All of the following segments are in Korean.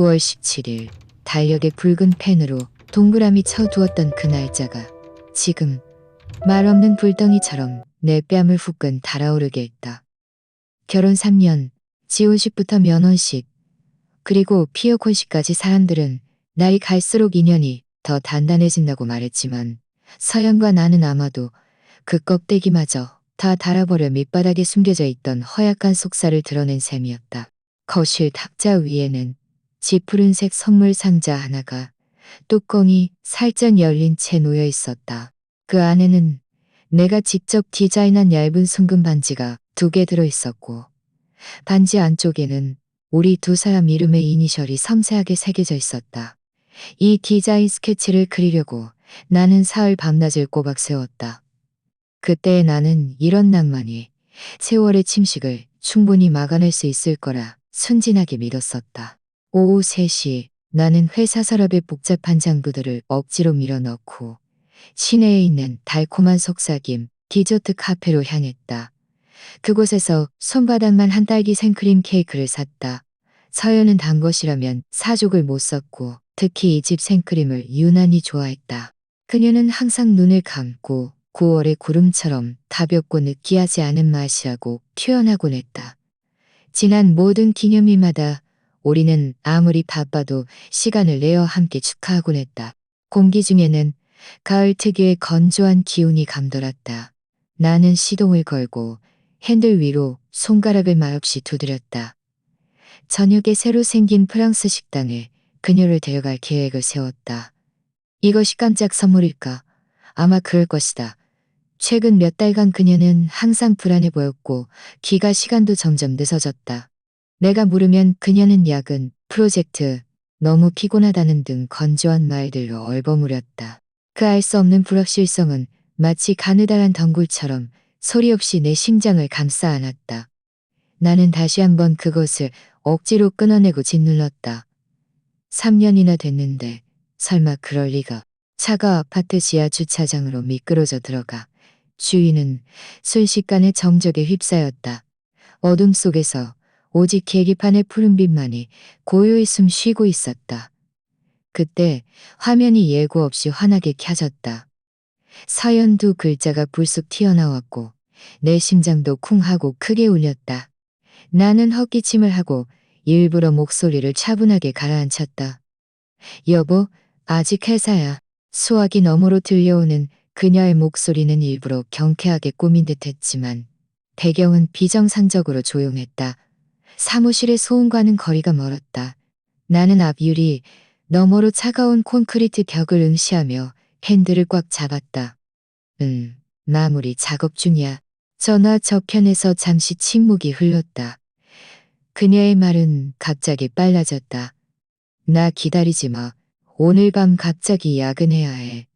9월 17일 달력에 붉은 펜으로 동그라미 쳐두었던 그 날짜가 지금 말없는 불덩이처럼 내 뺨을 후끈 달아오르게 했다. 결혼 3년, 지혼식부터 면혼식, 그리고 피어콘식까지 사람들은 날이 갈수록 인연이 더 단단해진다고 말했지만 서연과 나는 아마도 그 껍데기마저 다 달아버려 밑바닥에 숨겨져 있던 허약한 속살을 드러낸 셈이었다. 거실 탁자 위에는 짙푸른색 선물 상자 하나가 뚜껑이 살짝 열린 채 놓여 있었다. 그 안에는 내가 직접 디자인한 얇은 순금 반지가 2개 들어 있었고 반지 안쪽에는 우리 두 사람 이름의 이니셜이 섬세하게 새겨져 있었다. 이 디자인 스케치를 그리려고 나는 사흘 밤낮을 꼬박 세웠다. 그때의 나는 이런 낭만이 세월의 침식을 충분히 막아낼 수 있을 거라 순진하게 믿었었다. 오후 3시 나는 회사 서랍에 복잡한 장부들을 억지로 밀어넣고 시내에 있는 달콤한 속삭임 디저트 카페로 향했다. 그곳에서 손바닥만 한 딸기 생크림 케이크를 샀다. 서연은 단 것이라면 사족을 못 썼고 특히 이 집 생크림을 유난히 좋아했다. 그녀는 항상 눈을 감고 9월의 구름처럼 가볍고 느끼하지 않은 맛이라고 표현하곤 했다. 지난 모든 기념일마다 우리는 아무리 바빠도 시간을 내어 함께 축하하곤 했다. 공기 중에는 가을 특유의 건조한 기운이 감돌았다. 나는 시동을 걸고 핸들 위로 손가락을 말없이 두드렸다. 저녁에 새로 생긴 프랑스 식당에 그녀를 데려갈 계획을 세웠다. 이것이 깜짝 선물일까? 아마 그럴 것이다. 최근 몇 달간 그녀는 항상 불안해 보였고 귀가 시간도 점점 늦어졌다. 내가 물으면 그녀는 야근, 프로젝트, 너무 피곤하다는 등 건조한 말들로 얼버무렸다. 그 알 수 없는 불확실성은 마치 가느다란 덩굴처럼 소리 없이 내 심장을 감싸 안았다. 나는 다시 한번 그것을 억지로 끊어내고 짓눌렀다. 3년이나 됐는데 설마 그럴 리가. 차가 아파트 지하 주차장으로 미끄러져 들어가 주위는 순식간에 정적에 휩싸였다. 어둠 속에서 오직 계기판의 푸른빛만이 고요히 숨 쉬고 있었다. 그때 화면이 예고 없이 환하게 켜졌다. 서연 2 글자가 불쑥 튀어나왔고 내 심장도 쿵 하고 크게 울렸다. 나는 헛기침을 하고 일부러 목소리를 차분하게 가라앉혔다. 여보, 아직 회사야. 수화기 너머로 들려오는 그녀의 목소리는 일부러 경쾌하게 꾸민 듯 했지만 배경은 비정상적으로 조용했다. 사무실의 소음과는 거리가 멀었다. 나는 앞 유리 너머로 차가운 콘크리트 벽을 응시하며 핸들을 꽉 잡았다. 마무리 작업 중이야. 전화 저편에서 잠시 침묵이 흘렀다. 그녀의 말은 갑자기 빨라졌다. 나 기다리지 마. 오늘 밤 갑자기 야근해야 해.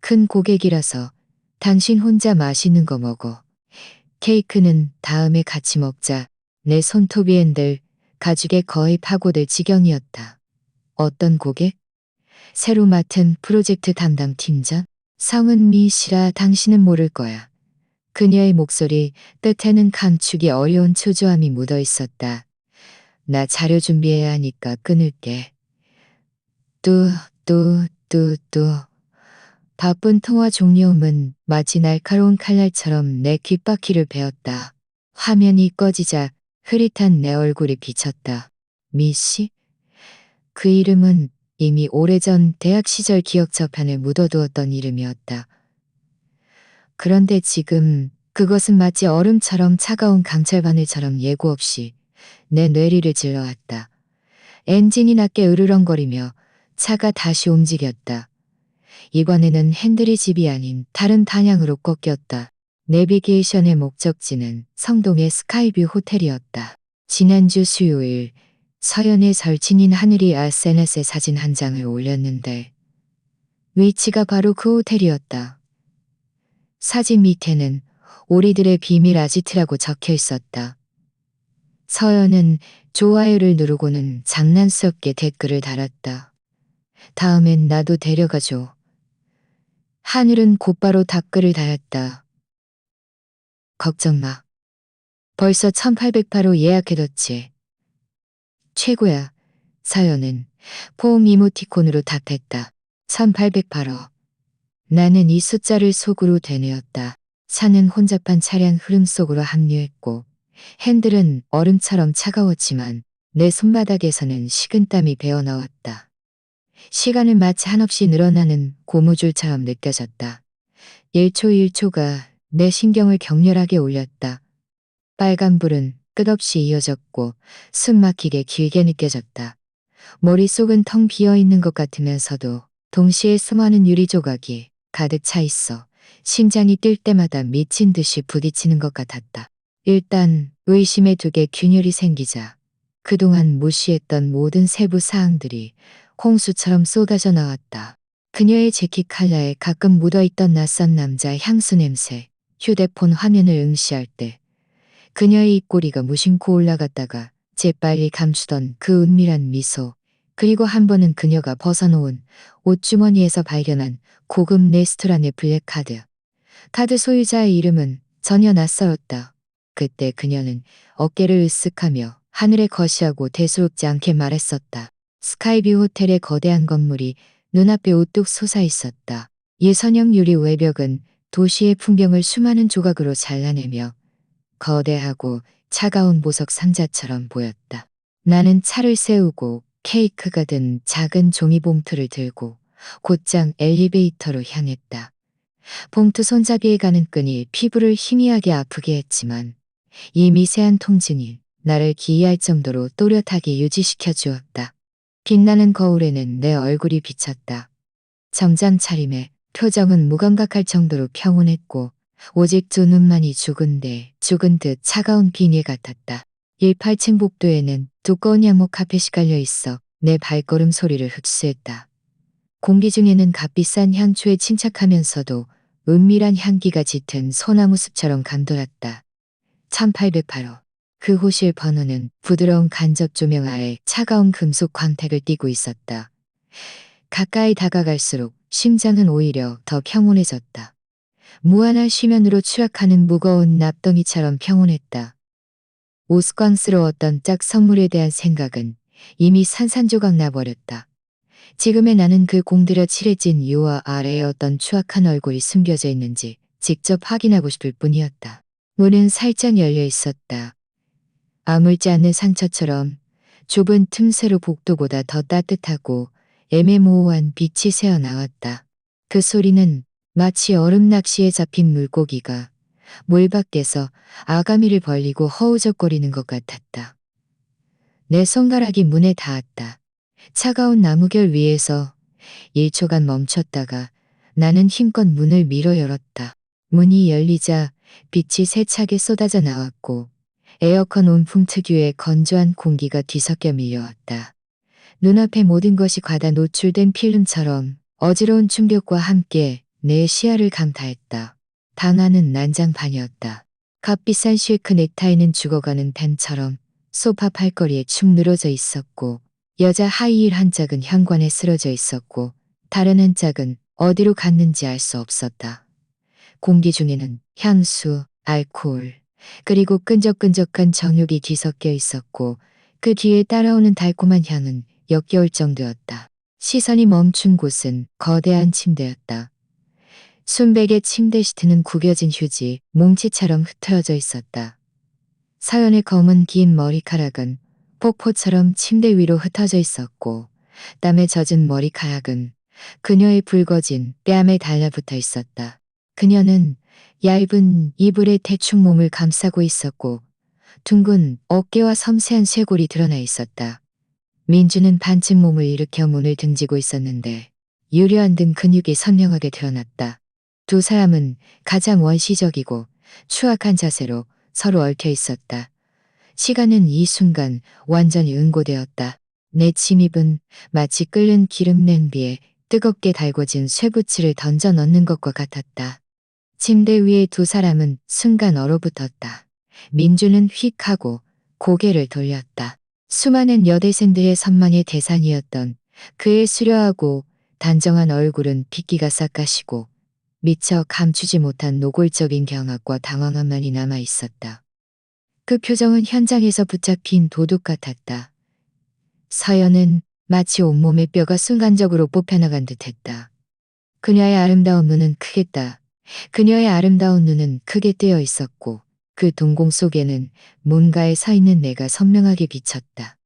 큰 고객이라서 당신 혼자 맛있는 거 먹어. 케이크는 다음에 같이 먹자. 내 손톱이 핸들, 가죽에 거의 파고들 지경이었다. 어떤 고객? 새로 맡은 프로젝트 담당 팀장? 성은 미 씨라 당신은 모를 거야. 그녀의 목소리 끝에는 감추기 어려운 초조함이 묻어 있었다. 나 자료 준비해야 하니까 끊을게. 뚜. 바쁜 통화 종료음은 마치 날카로운 칼날처럼 내 귓바퀴를 베었다. 화면이 꺼지자 흐릿한 내 얼굴이 비쳤다. 미 씨? 그 이름은 이미 오래전 대학 시절 기억 저편에 묻어두었던 이름이었다. 그런데 지금 그것은 마치 얼음처럼 차가운 강철 바늘처럼 예고 없이 내 뇌리를 질러왔다. 엔진이 낮게 으르렁거리며 차가 다시 움직였다. 이번에는 핸들이 집이 아닌 다른 방향으로 꺾였다. 내비게이션의 목적지는 성동의 스카이뷰 호텔이었다. 지난주 수요일 서연의 절친인 하늘이 SNS에 사진 한 장을 올렸는데 위치가 바로 그 호텔이었다. 사진 밑에는 우리들의 비밀 아지트라고 적혀 있었다. 서연은 좋아요를 누르고는 장난스럽게 댓글을 달았다. 다음엔 나도 데려가줘. 하늘은 곧바로 답글을 달았다. 걱정 마. 벌써 1808호 예약해뒀지. 최고야. 서연은 포옹 이모티콘으로 답했다. 1808호. 나는 이 숫자를 속으로 되뇌었다. 차는 혼잡한 차량 흐름 속으로 합류했고 핸들은 얼음처럼 차가웠지만 내 손바닥에서는 식은땀이 배어나왔다. 시간은 마치 한없이 늘어나는 고무줄처럼 느껴졌다. 1초 1초가 내 신경을 격렬하게 울렸다. 빨간불은 끝없이 이어졌고 숨 막히게 길게 느껴졌다. 머릿속은 텅 비어있는 것 같으면서도 동시에 수많은 유리 조각이 가득 차 있어 심장이 뛸 때마다 미친 듯이 부딪히는 것 같았다. 일단 의심의 두개 균열이 생기자 그동안 무시했던 모든 세부 사항들이 홍수처럼 쏟아져 나왔다. 그녀의 재킷 컬러에 가끔 묻어있던 낯선 남자 향수 냄새, 휴대폰 화면을 응시할 때 그녀의 입꼬리가 무심코 올라갔다가 재빨리 감추던 그 은밀한 미소, 그리고 한 번은 그녀가 벗어놓은 옷주머니에서 발견한 고급 레스토랑의 블랙카드. 카드 소유자의 이름은 전혀 낯설었다. 그때 그녀는 어깨를 으쓱하며 하늘에 거시하고 대수롭지 않게 말했었다. 스카이뷰 호텔의 거대한 건물이 눈앞에 우뚝 솟아 있었다. 예선형 유리 외벽은 도시의 풍경을 수많은 조각으로 잘라내며 거대하고 차가운 보석 상자처럼 보였다. 나는 차를 세우고 케이크가 든 작은 종이 봉투를 들고 곧장 엘리베이터로 향했다. 봉투 손잡이에 가는 끈이 피부를 희미하게 아프게 했지만 이 미세한 통증이 나를 기이할 정도로 또렷하게 유지시켜 주었다. 빛나는 거울에는 내 얼굴이 비쳤다. 정장 차림에 표정은 무감각할 정도로 평온했고 오직 두 눈만이 죽은 듯 차가운 비닐 같았다. 18층 복도에는 두꺼운 양목 카펫이 깔려 있어 내 발걸음 소리를 흡수했다. 공기 중에는 값비싼 향초에 침착하면서도 은밀한 향기가 짙은 소나무 숲처럼 감돌았다. 1808호. 그 호실 번호는 부드러운 간접 조명 아래 차가운 금속 광택을 띠고 있었다. 가까이 다가갈수록 심장은 오히려 더 평온해졌다. 무한한 쉬면으로 추락하는 무거운 납덩이처럼 평온했다. 우스꽝스러웠던 짝 선물에 대한 생각은 이미 산산조각 나버렸다. 지금의 나는 그 공들여 칠해진 유화 아래에 어떤 추악한 얼굴이 숨겨져 있는지 직접 확인하고 싶을 뿐이었다. 문은 살짝 열려 있었다. 아물지 않는 상처처럼 좁은 틈새로 복도보다 더 따뜻하고 애매모호한 빛이 새어나왔다. 그 소리는 마치 얼음 낚시에 잡힌 물고기가 물 밖에서 아가미를 벌리고 허우적거리는 것 같았다. 내 손가락이 문에 닿았다. 차가운 나무결 위에서 1초간 멈췄다가 나는 힘껏 문을 밀어 열었다. 문이 열리자 빛이 세차게 쏟아져 나왔고 에어컨 온풍 특유의 건조한 공기가 뒤섞여 밀려왔다. 눈앞의 모든 것이 과다 노출된 필름처럼 어지러운 충격과 함께 내 시야를 강타했다. 방안은 난장판이었다. 값비싼 실크 넥타이는 죽어가는 뱀처럼 소파 팔걸이에 축 늘어져 있었고 여자 하이힐 한 짝은 현관에 쓰러져 있었고 다른 한 짝은 어디로 갔는지 알 수 없었다. 공기 중에는 향수, 알코올, 그리고 끈적끈적한 정육이 뒤섞여 있었고 그 뒤에 따라오는 달콤한 향은 역겨울 정도였다. 시선이 멈춘 곳은 거대한 침대였다. 순백의 침대 시트는 구겨진 휴지, 몽치처럼 흩어져 있었다. 서연의 검은 긴 머리카락은 폭포처럼 침대 위로 흩어져 있었고 땀에 젖은 머리카락은 그녀의 붉어진 뺨에 달라붙어 있었다. 그녀는 얇은 이불에 대충 몸을 감싸고 있었고 둥근 어깨와 섬세한 쇄골이 드러나 있었다. 민주는 반쯤 몸을 일으켜 문을 등지고 있었는데 유려한 등 근육이 선명하게 드러났다. 두 사람은 가장 원시적이고 추악한 자세로 서로 얽혀 있었다. 시간은 이 순간 완전히 응고되었다. 내 침입은 마치 끓는 기름 냄비에 뜨겁게 달궈진 쇠붙이를 던져 넣는 것과 같았다. 침대 위에 두 사람은 순간 얼어붙었다. 민주는 휙 하고 고개를 돌렸다. 수많은 여대생들의 선망의 대상이었던 그의 수려하고 단정한 얼굴은 핏기가 싹가시고 미처 감추지 못한 노골적인 경악과 당황함만이 남아 있었다. 그 표정은 현장에서 붙잡힌 도둑 같았다. 서연은 마치 온몸의 뼈가 순간적으로 뽑혀나간 듯했다. 그녀의 아름다운 눈은 크겠다. 그녀의 아름다운 눈은 크게 뜨여 있었고 그 동공 속에는 뭔가에 서 있는 내가 선명하게 비쳤다.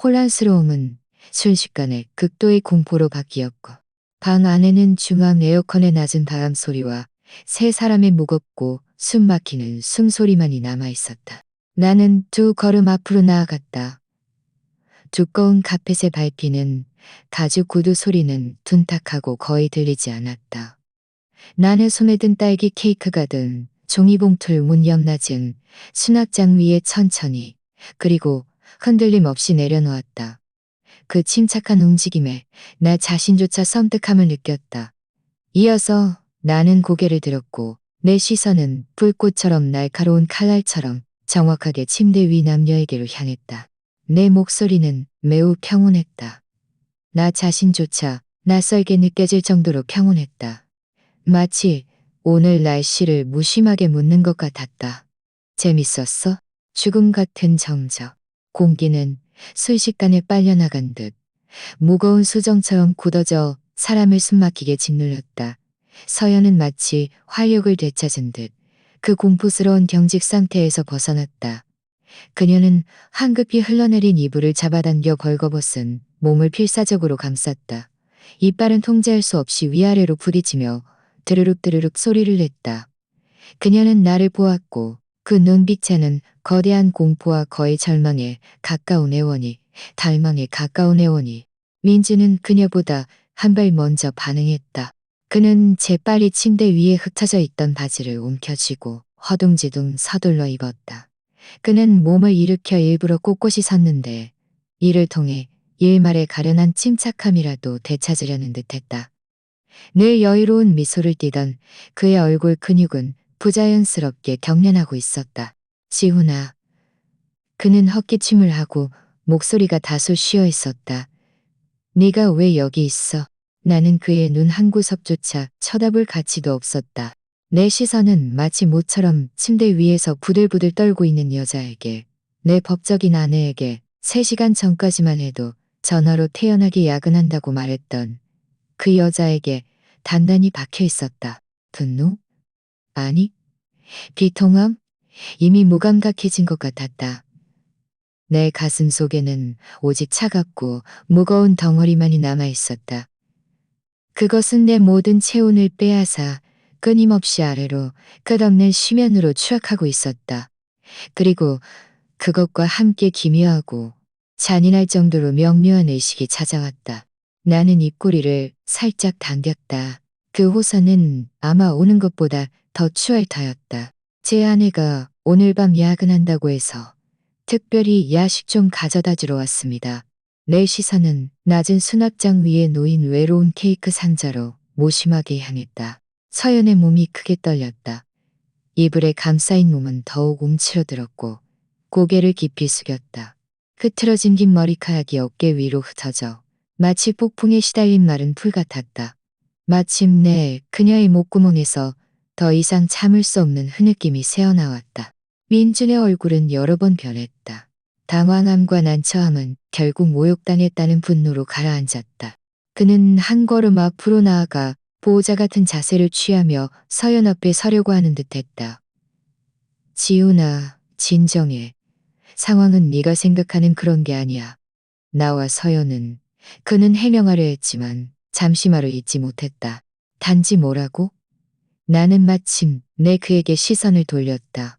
혼란스러움은 순식간에 극도의 공포로 바뀌었고 방 안에는 중앙 에어컨의 낮은 바람 소리와 세 사람의 무겁고 숨 막히는 숨소리만이 남아 있었다. 나는 두 걸음 앞으로 나아갔다. 두꺼운 카펫에 밟히는 가죽 구두 소리는 둔탁하고 거의 들리지 않았다. 나는 손에 든 딸기 케이크가 든 종이봉투를 문양 낮은 수납장 위에 천천히 그리고 흔들림 없이 내려놓았다. 그 침착한 움직임에 나 자신조차 섬뜩함을 느꼈다. 이어서 나는 고개를 들었고 내 시선은 불꽃처럼 날카로운 칼날처럼 정확하게 침대 위 남녀에게로 향했다. 내 목소리는 매우 평온했다. 나 자신조차 낯설게 느껴질 정도로 평온했다. 마치 오늘 날씨를 무심하게 묻는 것 같았다. 재밌었어? 죽음 같은 정적. 공기는 순식간에 빨려나간 듯 무거운 수정처럼 굳어져 사람을 숨막히게 짓눌렸다. 서연은 마치 활력을 되찾은 듯 그 공포스러운 경직 상태에서 벗어났다. 그녀는 황급히 흘러내린 이불을 잡아당겨 벌거벗은 몸을 필사적으로 감쌌다. 이빨은 통제할 수 없이 위아래로 부딪히며 드르륵 소리를 냈다. 그녀는 나를 보았고 그 눈빛에는 거대한 공포와 거의 절망에 가까운 애원이, 달망에 가까운 애원이. 민지는 그녀보다 한 발 먼저 반응했다. 그는 재빨리 침대 위에 흩어져 있던 바지를 움켜쥐고 허둥지둥 서둘러 입었다. 그는 몸을 일으켜 일부러 꼿꼿이 섰는데 이를 통해 일말의 가련한 침착함이라도 되찾으려는 듯했다. 늘 여유로운 미소를 띠던 그의 얼굴 근육은 부자연스럽게 경련하고 있었다. 지훈아. 그는 헛기침을 하고 목소리가 다소 쉬어 있었다. 네가 왜 여기 있어? 나는 그의 눈 한 구석조차 쳐다볼 가치도 없었다. 내 시선은 마치 모처럼 침대 위에서 부들부들 떨고 있는 여자에게, 내 법적인 아내에게 3시간 전까지만 해도 전화로 태연하게 야근한다고 말했던 그 여자에게 단단히 박혀 있었다. 분노? 아니, 비통함? 이미 무감각해진 것 같았다. 내 가슴 속에는 오직 차갑고 무거운 덩어리만이 남아 있었다. 그것은 내 모든 체온을 빼앗아 끊임없이 아래로 끝없는 심연으로 추락하고 있었다. 그리고 그것과 함께 기묘하고 잔인할 정도로 명료한 의식이 찾아왔다. 나는 입꼬리를 살짝 당겼다. 그 호선은 아마 오는 것보다 더 추할 터였다. 제 아내가 오늘 밤 야근한다고 해서 특별히 야식 좀 가져다 주러 왔습니다. 내 시선은 낮은 수납장 위에 놓인 외로운 케이크 상자로 무심하게 향했다. 서연의 몸이 크게 떨렸다. 이불에 감싸인 몸은 더욱 움츠러들었고 고개를 깊이 숙였다. 흐트러진 긴 머리카락이 어깨 위로 흩어져 마치 폭풍에 시달린 마른 풀 같았다. 마침내 그녀의 목구멍에서 더 이상 참을 수 없는 흐느낌이 새어나왔다. 민준의 얼굴은 여러 번 변했다. 당황함과 난처함은 결국 모욕당했다는 분노로 가라앉았다. 그는 한 걸음 앞으로 나아가 보호자 같은 자세를 취하며 서연 앞에 서려고 하는 듯했다. 지훈아, 진정해. 상황은 네가 생각하는 그런 게 아니야. 나와 서연은, 그는 해명하려 했지만 잠시 말을 잇지 못했다. 단지 뭐라고? 나는 마침 그에게 시선을 돌렸다.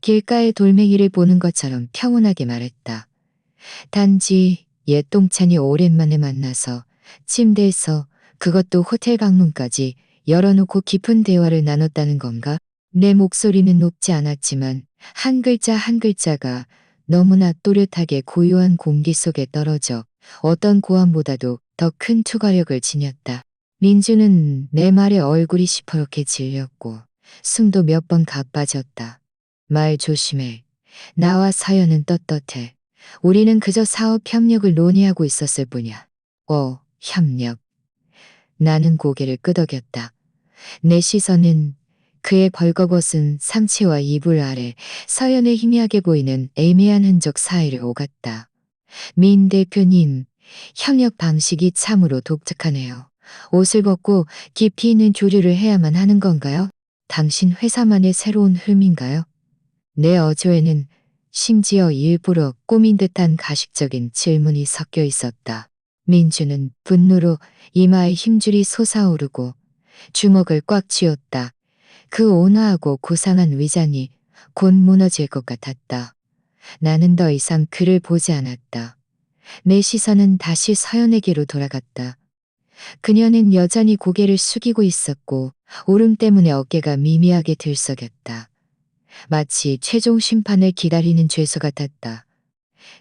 길가의 돌멩이를 보는 것처럼 평온하게 말했다. 단지 옛 동찬이 오랜만에 만나서 침대에서, 그것도 호텔 방문까지 열어놓고 깊은 대화를 나눴다는 건가? 내 목소리는 높지 않았지만 한 글자 한 글자가 너무나 또렷하게 고요한 공기 속에 떨어져 어떤 고함보다도 더 큰 투과력을 지녔다. 민주는 내 말에 얼굴이 시퍼렇게 질렸고 숨도 몇 번 가빠졌다. 말 조심해. 나와 서연은 떳떳해. 우리는 그저 사업 협력을 논의하고 있었을 뿐이야. 협력. 나는 고개를 끄덕였다. 내 시선은 그의 벌거벗은 상체와 이불 아래 서연의 희미하게 보이는 애매한 흔적 사이를 오갔다. 민 대표님, 협력 방식이 참으로 독특하네요. 옷을 벗고 깊이 있는 조류를 해야만 하는 건가요? 당신 회사만의 새로운 흐름인가요? 내 어조에는 심지어 일부러 꾸민 듯한 가식적인 질문이 섞여 있었다. 민주는 분노로 이마에 힘줄이 솟아오르고 주먹을 꽉 쥐었다. 그 온화하고 고상한 위장이 곧 무너질 것 같았다. 나는 더 이상 그를 보지 않았다. 내 시선은 다시 서연에게로 돌아갔다. 그녀는 여전히 고개를 숙이고 있었고 울음 때문에 어깨가 미미하게 들썩였다. 마치 최종 심판을 기다리는 죄수 같았다.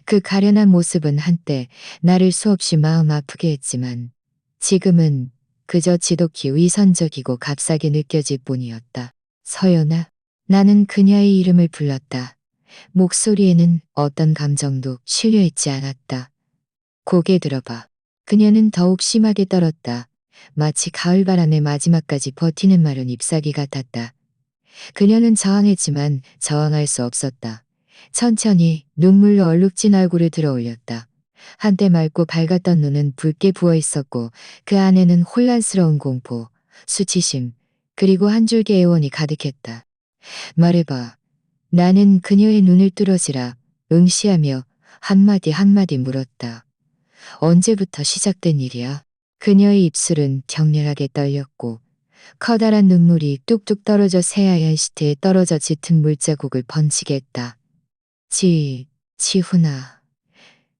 그 가련한 모습은 한때 나를 수없이 마음 아프게 했지만 지금은 그저 지독히 위선적이고 값싸게 느껴질 뿐이었다. 서연아. 나는 그녀의 이름을 불렀다. 목소리에는 어떤 감정도 실려있지 않았다. 고개 들어봐. 그녀는 더욱 심하게 떨었다. 마치 가을바람의 마지막까지 버티는 마른 잎사귀 같았다. 그녀는 저항했지만 저항할 수 없었다. 천천히 눈물로 얼룩진 얼굴을 들어 올렸다. 한때 맑고 밝았던 눈은 붉게 부어 있었고 그 안에는 혼란스러운 공포, 수치심, 그리고 한 줄기 애원이 가득했다. 말해봐. 나는 그녀의 눈을 뚫어지라 응시하며 한마디 한마디 물었다. 언제부터 시작된 일이야? 그녀의 입술은 격렬하게 떨렸고 커다란 눈물이 뚝뚝 떨어져 새하얀 시트에 떨어져 짙은 물자국을 번지게 했다. 지훈아.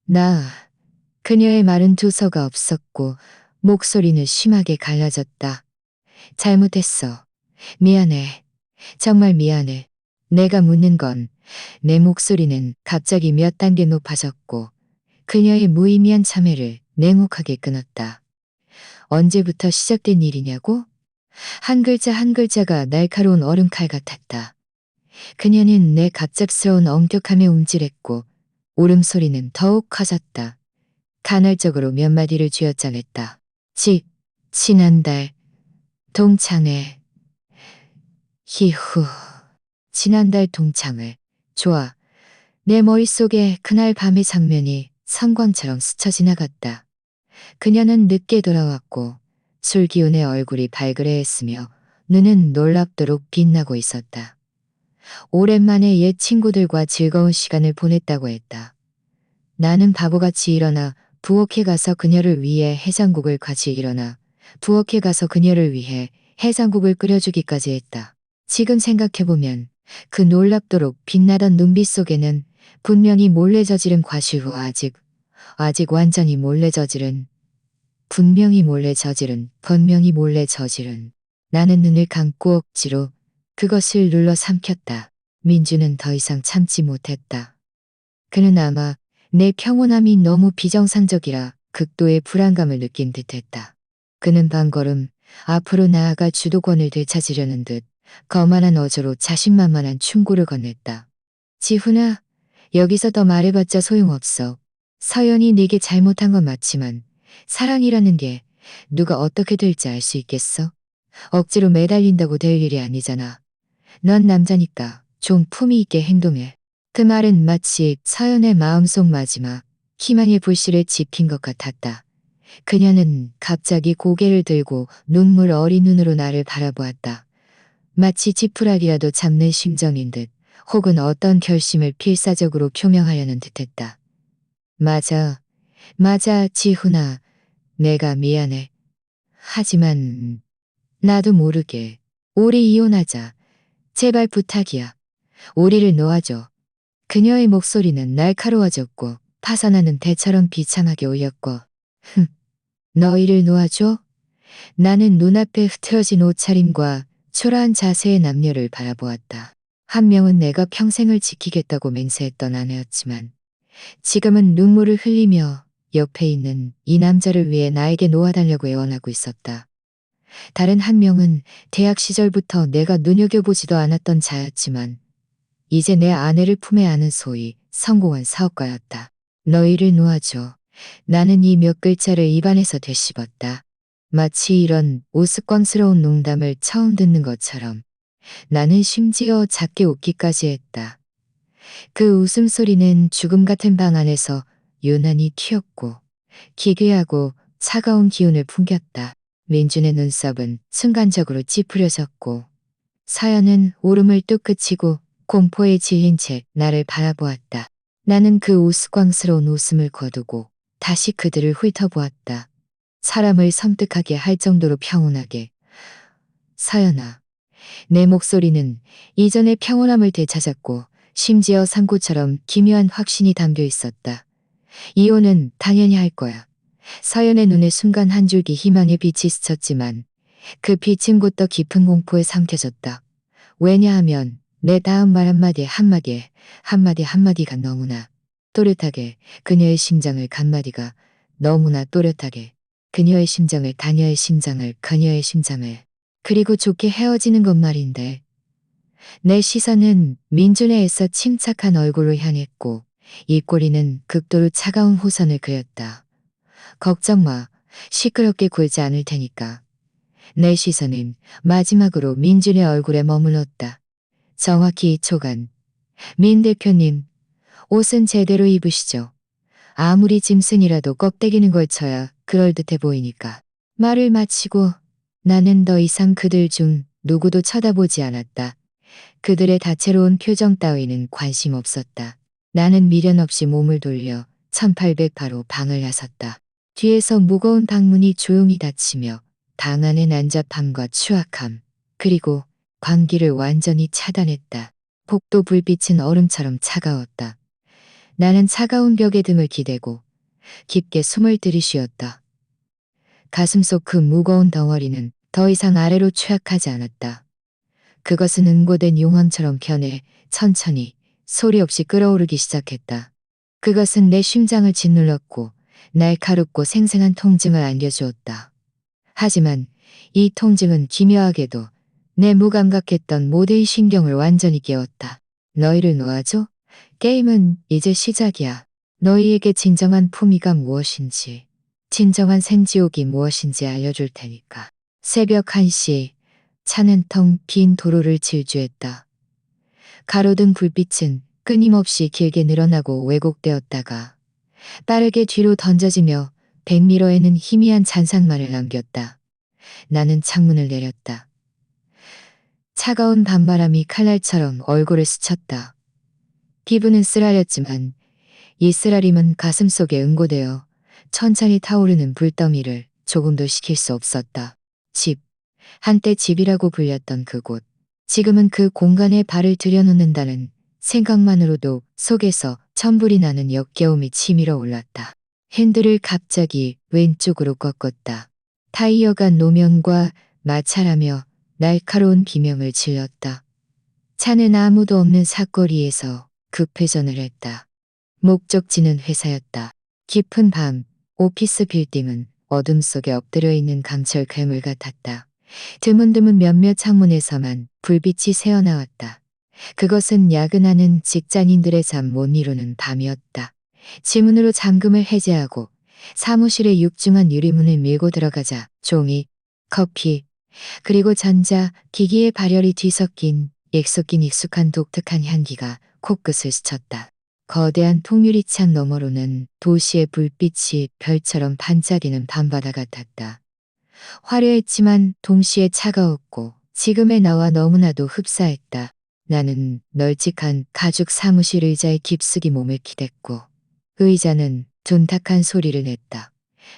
나. 그녀의 말은 두서가 없었고 목소리는 심하게 갈라졌다. 잘못했어. 미안해. 정말 미안해. 내가 묻는 건 내 목소리는 갑자기 몇 단계 높아졌고 그녀의 무의미한 참회를 냉혹하게 끊었다. 언제부터 시작된 일이냐고? 한 글자 한 글자가 날카로운 얼음칼 같았다. 그녀는 내 갑작스러운 엄격함에 움찔했고 울음소리는 더욱 커졌다. 간헐적으로 몇 마디를 쥐어짜냈다. 지난달 동창회. 히후. 지난달 동창회. 좋아. 내 머릿속에 그날 밤의 장면이 성광처럼 스쳐 지나갔다. 그녀는 늦게 돌아왔고 술기운의 얼굴이 발그레했으며 눈은 놀랍도록 빛나고 있었다. 오랜만에 옛 친구들과 즐거운 시간을 보냈다고 했다. 나는 바보같이 일어나 부엌에 가서 그녀를 위해 해장국을 가지 일어나 부엌에 가서 그녀를 위해 해장국을 끓여주기까지 했다. 지금 생각해보면 그 놀랍도록 빛나던 눈빛 속에는 분명히 몰래 저지른 과실 후 아직 완전히 몰래 저지른 분명히 몰래 저지른 분명히 몰래 저지른 나는 눈을 감고 억지로 그것을 눌러 삼켰다. 민주는 더 이상 참지 못했다. 그는 아마 내 평온함이 너무 비정상적이라 극도의 불안감을 느낀 듯했다. 그는 반걸음 앞으로 나아가 주도권을 되찾으려는 듯 거만한 어조로 자신만만한 충고를 건넸다. 지훈아, 여기서 더 말해봤자 소용없어. 서연이 네게 잘못한 건 맞지만 사랑이라는 게 누가 어떻게 될지 알 수 있겠어? 억지로 매달린다고 될 일이 아니잖아. 넌 남자니까 좀 품위 있게 행동해. 그 말은 마치 서연의 마음속 마지막 희망의 불씨를 지핀 것 같았다. 그녀는 갑자기 고개를 들고 눈물 어린 눈으로 나를 바라보았다. 마치 지푸라기라도 잡는 심정인 듯 혹은 어떤 결심을 필사적으로 표명하려는 듯했다. 맞아, 지훈아. 내가 미안해. 하지만 나도 모르게 우리 이혼하자. 제발 부탁이야. 우리를 놓아줘. 그녀의 목소리는 날카로워졌고 파산하는 대처럼 비참하게 울렸고 너희를 놓아줘? 나는 눈앞에 흐트러진 옷차림과 초라한 자세의 남녀를 바라보았다. 한 명은 내가 평생을 지키겠다고 맹세했던 아내였지만 지금은 눈물을 흘리며 옆에 있는 이 남자를 위해 나에게 놓아달라고 애원하고 있었다. 다른 한 명은 대학 시절부터 내가 눈여겨보지도 않았던 자였지만 이제 내 아내를 품에 안은 소위 성공한 사업가였다. 너희를 놓아줘. 나는 이 몇 글자를 입안에서 되씹었다. 마치 이런 우스꽝스러운 농담을 처음 듣는 것처럼 나는 심지어 작게 웃기까지 했다. 그 웃음소리는 죽음 같은 방 안에서 유난히 튀었고 기괴하고 차가운 기운을 풍겼다. 민준의 눈썹은 순간적으로 찌푸려졌고 서연은 울음을 뚝 그치고 공포에 질린 채 나를 바라보았다. 나는 그 우스꽝스러운 웃음을 거두고 다시 그들을 훑어보았다. 사람을 섬뜩하게 할 정도로 평온하게. 서연아. 내 목소리는 이전의 평온함을 되찾았고 심지어 상고처럼 기묘한 확신이 담겨 있었다. 이혼은 당연히 할 거야. 서연의 눈에 순간 한 줄기 희망의 빛이 스쳤지만 그 빛은 곧 더 깊은 공포에 삼켜졌다. 왜냐하면 내 다음 말 한마디가 너무나 또렷하게 그녀의 심장을 간마디가 너무나 또렷하게 그녀의 심장을 다녀의 심장을 그녀의 심장을 그리고 좋게 헤어지는 것 말인데 내 시선은 민준의 애써 침착한 얼굴을 향했고 입꼬리는 극도로 차가운 호선을 그렸다. 걱정 마. 시끄럽게 굴지 않을 테니까. 내 시선은 마지막으로 민준의 얼굴에 머물렀다. 정확히 2초간. 민 대표님, 옷은 제대로 입으시죠. 아무리 짐승이라도 껍데기는 걸쳐야 그럴듯해 보이니까. 말을 마치고 나는 더 이상 그들 중 누구도 쳐다보지 않았다. 그들의 다채로운 표정 따위는 관심 없었다. 나는 미련 없이 몸을 돌려 1808호 방을 나섰다. 뒤에서 무거운 방문이 조용히 닫히며 방 안의 난잡함과 추악함, 그리고 광기를 완전히 차단했다. 복도 불빛은 얼음처럼 차가웠다. 나는 차가운 벽에 등을 기대고 깊게 숨을 들이쉬었다. 가슴속 그 무거운 덩어리는 더 이상 아래로 추락하지 않았다. 그것은 응고된 용왕처럼 변해 천천히 소리 없이 끓어오르기 시작했다. 그것은 내 심장을 짓눌렀고 날카롭고 생생한 통증을 안겨주었다. 하지만 이 통증은 기묘하게도 내 무감각했던 모든 신경을 완전히 깨웠다. 너희를 놓아줘? 게임은 이제 시작이야. 너희에게 진정한 품위가 무엇인지, 진정한 생지옥이 무엇인지 알려줄 테니까. 새벽 1시, 차는 텅 빈 도로를 질주했다. 가로등 불빛은 끊임없이 길게 늘어나고 왜곡되었다가 빠르게 뒤로 던져지며 100m에는 희미한 잔상만을 남겼다. 나는 창문을 내렸다. 차가운 밤바람이 칼날처럼 얼굴을 스쳤다. 피부는 쓰라렸지만 이 쓰라림은 가슴속에 응고되어 천천히 타오르는 불더미를 조금도 식힐 수 없었다. 집, 한때 집이라고 불렸던 그곳. 지금은 그 공간에 발을 들여놓는다는 생각만으로도 속에서 천불이 나는 역겨움이 치밀어 올랐다. 핸들을 갑자기 왼쪽으로 꺾었다. 타이어가 노면과 마찰하며 날카로운 비명을 질렀다. 차는 아무도 없는 사거리에서 급회전을 했다. 목적지는 회사였다. 깊은 밤, 오피스 빌딩은 어둠 속에 엎드려 있는 강철 괴물 같았다. 드문드문 몇몇 창문에서만 불빛이 새어나왔다. 그것은 야근하는 직장인들의 잠 못 이루는 밤이었다. 지문으로 잠금을 해제하고 사무실의 육중한 유리문을 밀고 들어가자 종이, 커피, 그리고 전자, 기기의 발열이 뒤섞인 익숙한 독특한 향기가 코끝을 스쳤다. 거대한 통유리창 너머로는 도시의 불빛이 별처럼 반짝이는 밤바다 같았다. 화려했지만 동시에 차가웠고 지금의 나와 너무나도 흡사했다. 나는 널찍한 가죽 사무실 의자에 깊숙이 몸을 기댔고 의자는 둔탁한 소리를 냈다.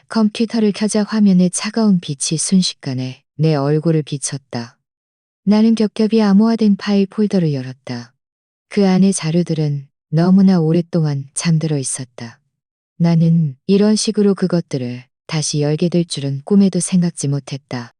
컴퓨터를 켜자 화면에 차가운 빛이 순식간에 내 얼굴을 비쳤다. 나는 겹겹이 암호화된 파일 폴더를 열었다. 그 안의 자료들은 너무나 오랫동안 잠들어 있었다. 나는 이런 식으로 그것들을 다시 열게 될 줄은 꿈에도 생각지 못했다.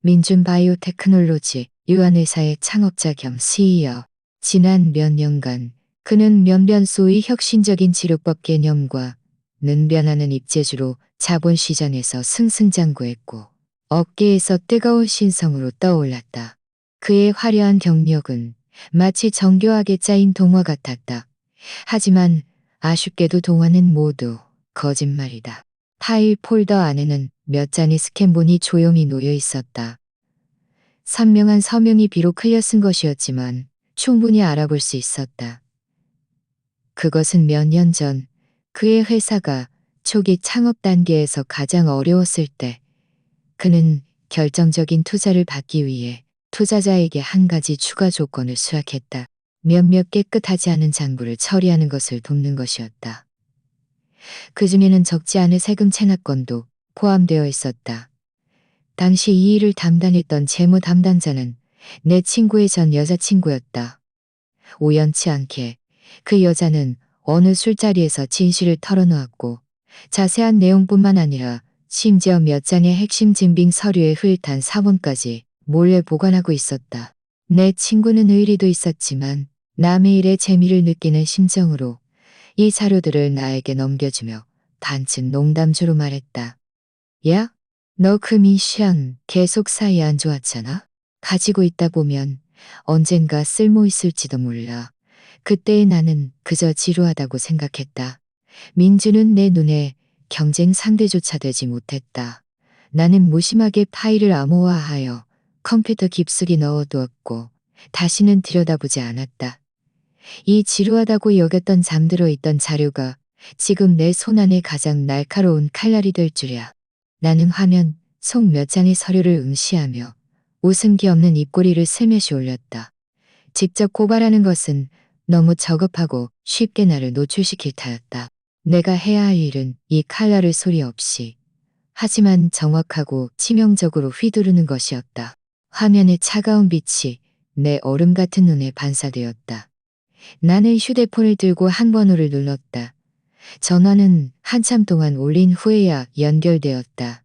민준 바이오테크놀로지 유한회사의 창업자 겸 CEO. 지난 몇 년간 그는 면변소의 혁신적인 치료법 개념과 능변하는 입재주로 자본시장에서 승승장구했고 업계에서 뜨거운 신성으로 떠올랐다. 그의 화려한 경력은 마치 정교하게 짜인 동화 같았다. 하지만 아쉽게도 동화는 모두 거짓말이다. 파일 폴더 안에는 몇 잔의 스캔본이 조용히 놓여 있었다. 선명한 서명이 비록 흘려 쓴 것이었지만 충분히 알아볼 수 있었다. 그것은 몇 년 전 그의 회사가 초기 창업 단계에서 가장 어려웠을 때 그는 결정적인 투자를 받기 위해 투자자에게 한 가지 추가 조건을 수락했다. 몇몇 깨끗하지 않은 장부를 처리하는 것을 돕는 것이었다. 그 중에는 적지 않은 세금 체납건도 포함되어 있었다. 당시 이 일을 담당했던 재무 담당자는 내 친구의 전 여자친구였다. 우연치 않게 그 여자는 어느 술자리에서 진실을 털어놓았고 자세한 내용뿐만 아니라 심지어 몇 장의 핵심 증빙 서류에 흐릿한 사본까지 몰래 보관하고 있었다. 내 친구는 의리도 있었지만 남의 일에 재미를 느끼는 심정으로 이 자료들을 나에게 넘겨주며 반쯤 농담조로 말했다. 야, 너 그 미션 계속 사이 안 좋았잖아? 가지고 있다 보면 언젠가 쓸모 있을지도 몰라. 그때의 나는 그저 지루하다고 생각했다. 민주는 내 눈에 경쟁 상대조차 되지 못했다. 나는 무심하게 파일을 암호화하여 컴퓨터 깊숙이 넣어두었고 다시는 들여다보지 않았다. 이 지루하다고 여겼던 잠들어 있던 자료가 지금 내 손안에 가장 날카로운 칼날이 될 줄이야. 나는 화면 속 몇 장의 서류를 응시하며 웃음기 없는 입꼬리를 슬며시 올렸다. 직접 고발하는 것은 너무 저급하고 쉽게 나를 노출시킬 터였다. 내가 해야 할 일은 이 칼날을 소리 없이 하지만 정확하고 치명적으로 휘두르는 것이었다. 화면의 차가운 빛이 내 얼음 같은 눈에 반사되었다. 나는 휴대폰을 들고 한 번호를 눌렀다. 전화는 한참 동안 울린 후에야 연결되었다.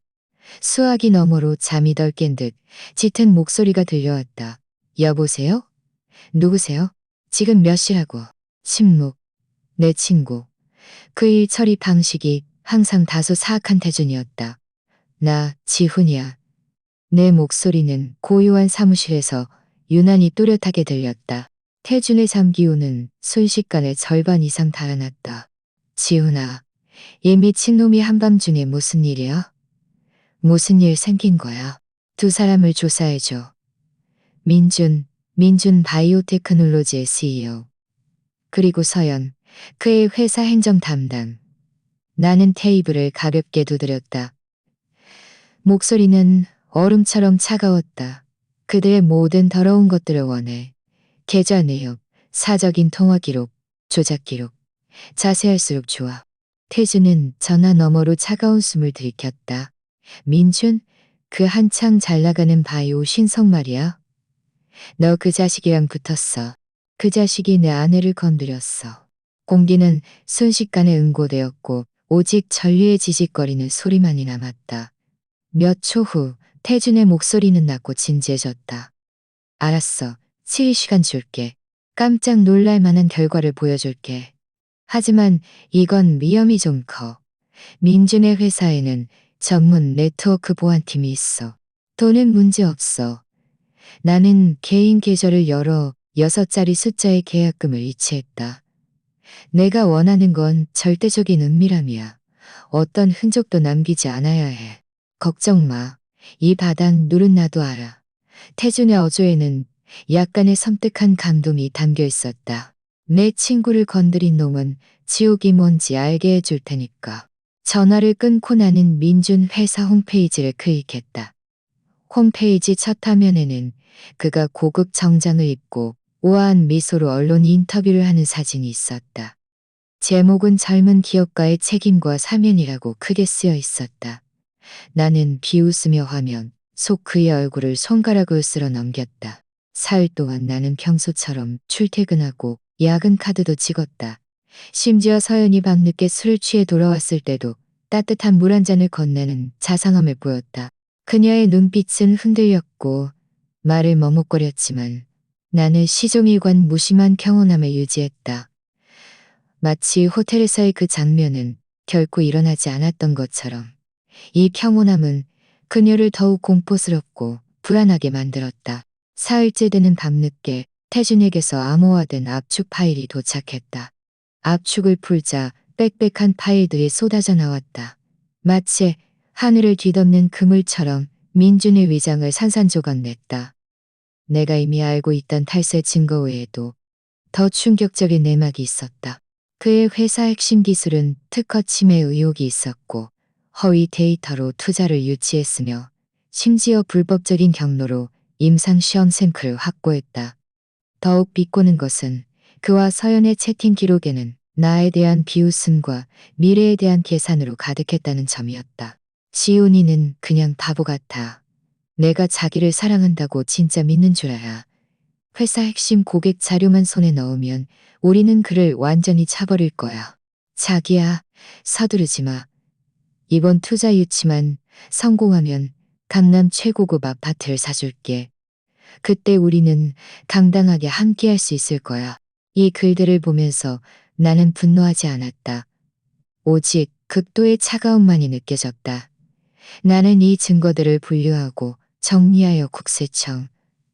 수화기 너머로 잠이 덜 깬 듯 짙은 목소리가 들려왔다. 여보세요? 누구세요? 지금 몇 시라고? 침묵. 내 친구. 그 일 처리 방식이 항상 다소 사악한 태준이었다. 나 지훈이야. 내 목소리는 고요한 사무실에서 유난히 또렷하게 들렸다. 태준의 잠기운은 순식간에 절반 이상 달아났다. 지훈아, 이 미친놈이 한밤중에 무슨 일이야? 무슨 일 생긴 거야? 두 사람을 조사해줘. 민준 바이오테크놀로지의 CEO. 그리고 서연, 그의 회사 행정 담당. 나는 테이블을 가볍게 두드렸다. 목소리는 얼음처럼 차가웠다. 그들의 모든 더러운 것들을 원해. 계좌 내역, 사적인 통화 기록, 조작 기록. 자세할수록 좋아. 태주는 전화 너머로 차가운 숨을 들이켰다. 민준, 그 한창 잘 나가는 바이오 신성 말이야. 너 그 자식이랑 붙었어. 그 자식이 내 아내를 건드렸어. 공기는 순식간에 응고되었고 오직 전류의 지직거리는 소리만이 남았다. 몇 초 후 태준의 목소리는 낮고 진지해졌다. 알았어. 7시간 줄게. 깜짝 놀랄 만한 결과를 보여줄게. 하지만 이건 위험이 좀 커. 민준의 회사에는 전문 네트워크 보안팀이 있어. 돈은 문제 없어. 나는 개인 계좌를 열어 6자리 숫자의 계약금을 이체했다. 내가 원하는 건 절대적인 은밀함이야. 어떤 흔적도 남기지 않아야 해. 걱정 마. 이 바닥 누른 나도 알아. 태준의 어조에는 약간의 섬뜩한 감동이 담겨 있었다. 내 친구를 건드린 놈은 지옥이 뭔지 알게 해줄 테니까. 전화를 끊고 나는 민준 회사 홈페이지를 클릭했다. 홈페이지 첫 화면에는 그가 고급 정장을 입고 우아한 미소로 언론 인터뷰를 하는 사진이 있었다. 제목은 젊은 기업가의 책임과 사면이라고 크게 쓰여 있었다. 나는 비웃으며 화면 속 그의 얼굴을 손가락으로 쓸어 넘겼다. 사흘 동안 나는 평소처럼 출퇴근하고 야근 카드도 찍었다. 심지어 서연이 밤늦게 술을 취해 돌아왔을 때도 따뜻한 물 한 잔을 건네는 자상함을 보였다. 그녀의 눈빛은 흔들렸고 말을 머뭇거렸지만 나는 시종일관 무심한 평온함을 유지했다. 마치 호텔에서의 그 장면은 결코 일어나지 않았던 것처럼 이 평온함은 그녀를 더욱 공포스럽고 불안하게 만들었다. 사흘째 되는 밤늦게 태준에게서 암호화된 압축 파일이 도착했다. 압축을 풀자 빽빽한 파일들이 쏟아져 나왔다. 마치 하늘을 뒤덮는 그물처럼 민준의 위장을 산산조각 냈다. 내가 이미 알고 있던 탈세 증거 외에도 더 충격적인 내막이 있었다. 그의 회사 핵심 기술은 특허 침해 의혹이 있었고 허위 데이터로 투자를 유치했으며 심지어 불법적인 경로로 임상시험 샘플을 확보했다. 더욱 비꼬는 것은 그와 서연의 채팅 기록에는 나에 대한 비웃음과 미래에 대한 계산으로 가득했다는 점이었다. 지훈이는 그냥 바보 같아. 내가 자기를 사랑한다고 진짜 믿는 줄 알아. 회사 핵심 고객 자료만 손에 넣으면 우리는 그를 완전히 차버릴 거야. 자기야, 서두르지 마. 이번 투자 유치만 성공하면 강남 최고급 아파트를 사줄게. 그때 우리는 당당하게 함께할 수 있을 거야. 이 글들을 보면서 나는 분노하지 않았다. 오직 극도의 차가움만이 느껴졌다. 나는 이 증거들을 분류하고 정리하여 국세청,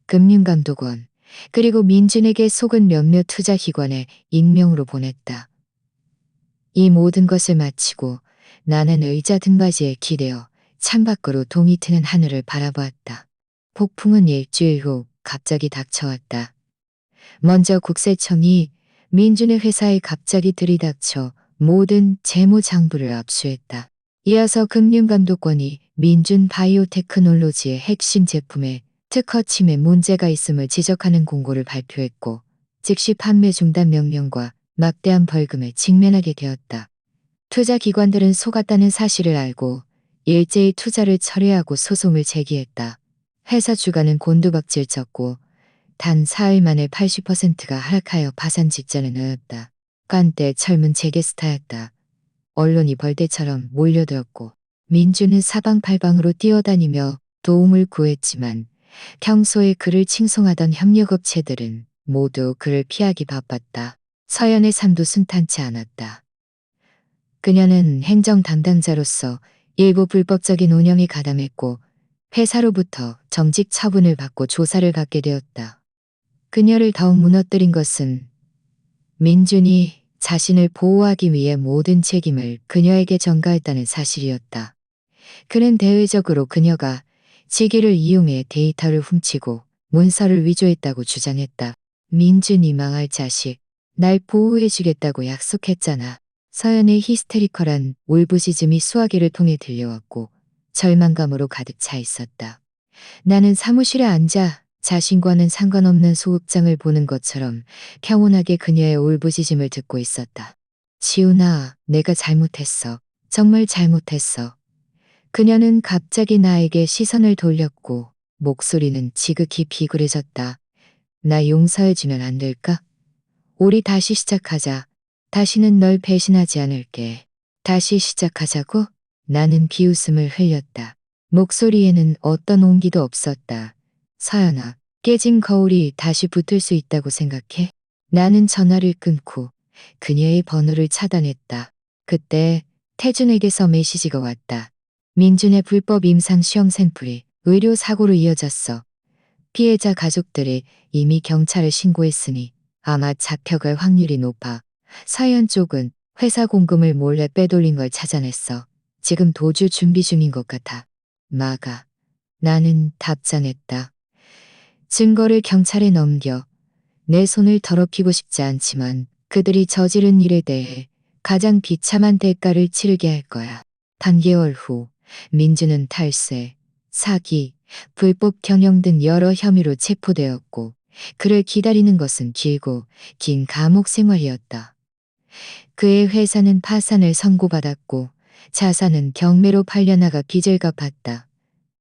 금융감독원, 그리고 민준에게 속은 몇몇 투자기관에 익명으로 보냈다. 이 모든 것을 마치고 나는 의자 등받이에 기대어 창밖으로 동이 트는 하늘을 바라보았다. 폭풍은 일주일 후 갑자기 닥쳐왔다. 먼저 국세청이 민준의 회사에 갑자기 들이닥쳐 모든 재무장부를 압수했다. 이어서 금융감독원이 민준 바이오테크놀로지의 핵심 제품에 특허 침해 문제가 있음을 지적하는 공고를 발표했고 즉시 판매 중단 명령과 막대한 벌금에 직면하게 되었다. 투자기관들은 속았다는 사실을 알고 일제히 투자를 철회하고 소송을 제기했다. 회사 주가는 곤두박질 쳤고 단 4일 만에 80%가 하락하여 파산 직전에 놓였다. 깐때 젊은 재계스타였다. 언론이 벌떼처럼 몰려들었고 민주는 사방팔방으로 뛰어다니며 도움을 구했지만 평소에 그를 칭송하던 협력업체들은 모두 그를 피하기 바빴다. 서연의 삶도 순탄치 않았다. 그녀는 행정 담당자로서 일부 불법적인 운영에 가담했고 회사로부터 정직 처분을 받고 조사를 받게 되었다. 그녀를 더욱 무너뜨린 것은 민준이 자신을 보호하기 위해 모든 책임을 그녀에게 전가했다는 사실이었다. 그는 대외적으로 그녀가 직위를 이용해 데이터를 훔치고 문서를 위조했다고 주장했다. 민준이 망할 자식, 날 보호해주겠다고 약속했잖아. 서연의 히스테리컬한 울부짖음이 수화기를 통해 들려왔고 절망감으로 가득 차 있었다. 나는 사무실에 앉아 자신과는 상관없는 소극장을 보는 것처럼 평온하게 그녀의 울부짖음을 듣고 있었다. 지훈아, 내가 잘못했어. 정말 잘못했어. 그녀는 갑자기 나에게 시선을 돌렸고 목소리는 지극히 비굴해졌다. 나 용서해주면 안 될까? 우리 다시 시작하자. 다시는 널 배신하지 않을게. 다시 시작하자고? 나는 비웃음을 흘렸다. 목소리에는 어떤 온기도 없었다. 서연아, 깨진 거울이 다시 붙을 수 있다고 생각해? 나는 전화를 끊고 그녀의 번호를 차단했다. 그때 태준에게서 메시지가 왔다. 민준의 불법 임상 시험 샘플이 의료사고로 이어졌어. 피해자 가족들이 이미 경찰에 신고했으니 아마 잡혀갈 확률이 높아. 서연 쪽은 회사 공금을 몰래 빼돌린 걸 찾아냈어. 지금 도주 준비 중인 것 같아. 마가. 나는 답장했다. 증거를 경찰에 넘겨. 내 손을 더럽히고 싶지 않지만 그들이 저지른 일에 대해 가장 비참한 대가를 치르게 할 거야. 단개월 후 민주는 탈세, 사기, 불법 경영 등 여러 혐의로 체포되었고 그를 기다리는 것은 길고 긴 감옥 생활이었다. 그의 회사는 파산을 선고받았고 자산은 경매로 팔려나가 빚을 갚았다.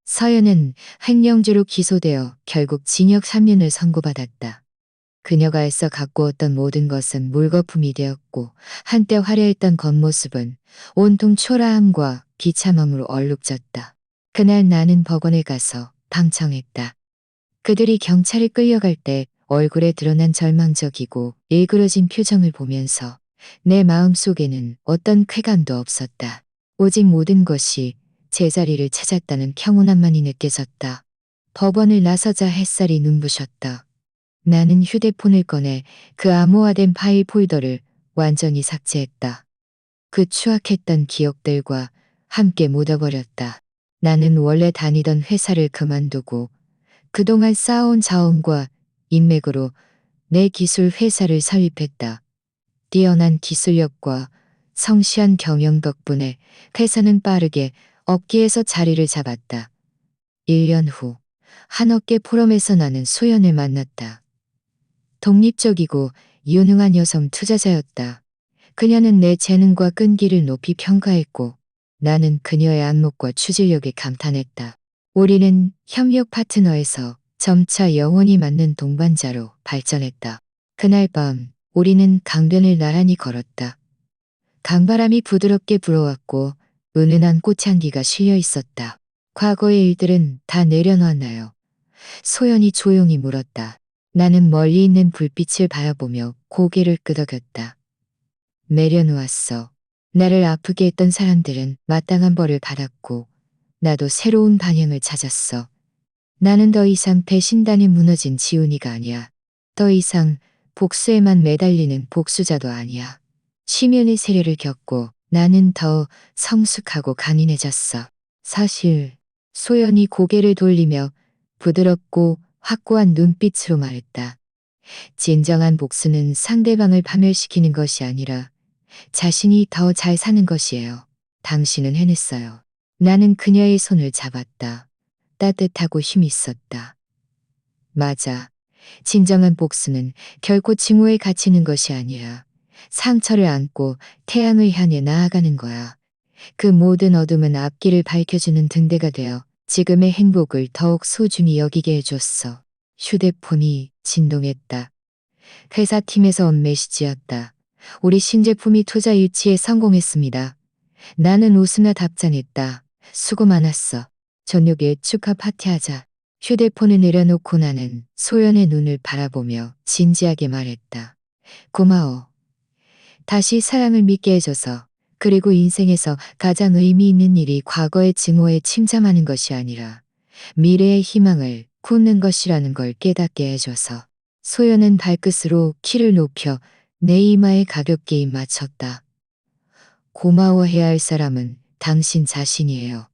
서연은 횡령죄로 기소되어 결국 징역 3년을 선고받았다. 그녀가 애써 가꾸었던 모든 것은 물거품이 되었고 한때 화려했던 겉모습은 온통 초라함과 비참함으로 얼룩졌다. 그날 나는 법원에 가서 방청했다. 그들이 경찰에 끌려갈 때 얼굴에 드러난 절망적이고 일그러진 표정을 보면서 내 마음속에는 어떤 쾌감도 없었다. 오직 모든 것이 제자리를 찾았다는 평온함만이 느껴졌다. 법원을 나서자 햇살이 눈부셨다. 나는 휴대폰을 꺼내 그 암호화된 파일 폴더를 완전히 삭제했다. 그 추악했던 기억들과 함께 묻어버렸다. 나는 원래 다니던 회사를 그만두고 그동안 쌓아온 자원과 인맥으로 내 기술 회사를 설립했다. 뛰어난 기술력과 성실한 경영 덕분에 회사는 빠르게 업계에서 자리를 잡았다. 1년 후 한업계 포럼에서 나는 소연을 만났다. 독립적이고 유능한 여성 투자자였다. 그녀는 내 재능과 끈기를 높이 평가했고 나는 그녀의 안목과 추진력에 감탄했다. 우리는 협력 파트너에서 점차 영혼이 맞는 동반자로 발전했다. 그날 밤 우리는 강변을 나란히 걸었다. 강바람이 부드럽게 불어왔고 은은한 꽃향기가 실려 있었다. 과거의 일들은 다 내려놨나요? 소연이 조용히 물었다. 나는 멀리 있는 불빛을 바라보며 고개를 끄덕였다. 내려놓았어. 나를 아프게 했던 사람들은 마땅한 벌을 받았고 나도 새로운 방향을 찾았어. 나는 더 이상 배신단에 무너진 지훈이가 아니야. 더 이상 복수에만 매달리는 복수자도 아니야. 심연의 세례를 겪고 나는 더 성숙하고 강인해졌어. 사실 소연이 고개를 돌리며 부드럽고 확고한 눈빛으로 말했다. 진정한 복수는 상대방을 파멸시키는 것이 아니라 자신이 더 잘 사는 것이에요. 당신은 해냈어요. 나는 그녀의 손을 잡았다. 따뜻하고 힘이 있었다. 맞아. 진정한 복수는 결코 증오에 갇히는 것이 아니라 상처를 안고 태양을 향해 나아가는 거야. 그 모든 어둠은 앞길을 밝혀주는 등대가 되어 지금의 행복을 더욱 소중히 여기게 해줬어. 휴대폰이 진동했다. 회사팀에서 온 메시지였다. 우리 신제품이 투자 유치에 성공했습니다. 나는 웃으며 답장했다. 수고 많았어. 저녁에 축하 파티하자. 휴대폰을 내려놓고 나는 소연의 눈을 바라보며 진지하게 말했다. 고마워. 다시 사랑을 믿게 해줘서. 그리고 인생에서 가장 의미 있는 일이 과거의 증오에 침잠하는 것이 아니라 미래의 희망을 굳는 것이라는 걸 깨닫게 해줘서. 소연은 발끝으로 키를 높여 내 이마에 가볍게 입 맞췄다. 고마워해야 할 사람은 당신 자신이에요.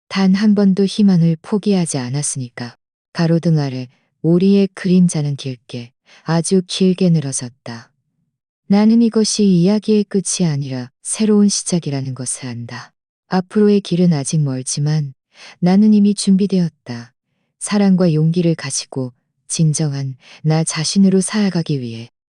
단 한 번도 희망을 포기하지 않았으니까. 가로등 아래 우리의 그림자는 길게, 아주 길게 늘어졌다. 나는 이것이 이야기의 끝이 아니라 새로운 시작이라는 것을 안다. 앞으로의 길은 아직 멀지만 나는 이미 준비되었다. 사랑과 용기를 가지고 진정한 나 자신으로 살아가기 위해.